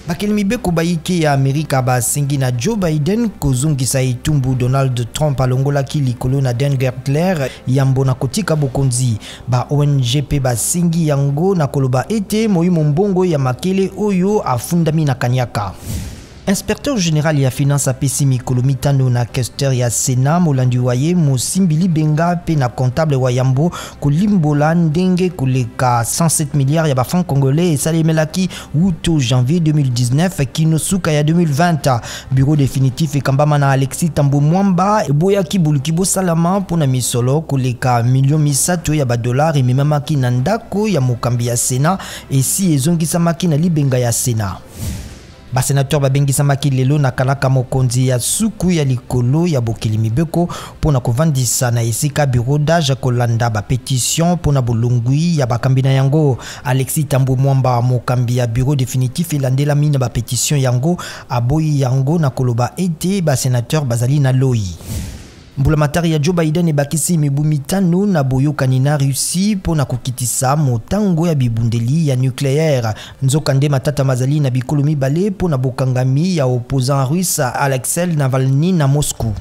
Bakilimi beko baike ya Amerika basengi na Joe Biden kozungisa itumbu Donald Trump alongola ki likolo na Dan Gertler yambo na kotika bokonzi ba ONG pe basengi yango na koloba ete moyimo mbongo ya makele oyo afundami na kanyaka. Inspecteur général ya finance apesi mikolo mitano na questeur ya Sénat molandi waye Mosimbili Benga pe na comptable wa Yambo kolimbola ndenge koleka 107 milliards ya ba francs congolais esalemelaki wuto janvier 2019 kinosuka ya 2020. Bureau définitif ekambama na Alexis Tambo Mwamba eboyaki buluki bosalama pona misolo koleka million misato ya ba dollars ememamaki na ndako ya mokambi ya Sénat esi ezongisamaki na libenga ya Sénat. Ba sénateur babengisa maki lelo na kalaka mokonzi ya suku ya likolo ya Bokilimi Beko pona kovandisa na esika bureau d'âge kolanda ba pétition pona bolungwi ya bakambina yango. Alexis Tambo Mwamba mokambi ya bureau définitif elandela mina ba pétition yango aboyi yango na koloba ete ba sénateur bazali na loi. Mbulamatari ya Joe Biden ebakisi mibu mitano na boyokani na Russie pona kokitisa motango ya bibundeli ya nucléaire. Nzokande matata mazali na bikolo mibale pona bokangami ya opposant russe Alexei Navalny na Moscou.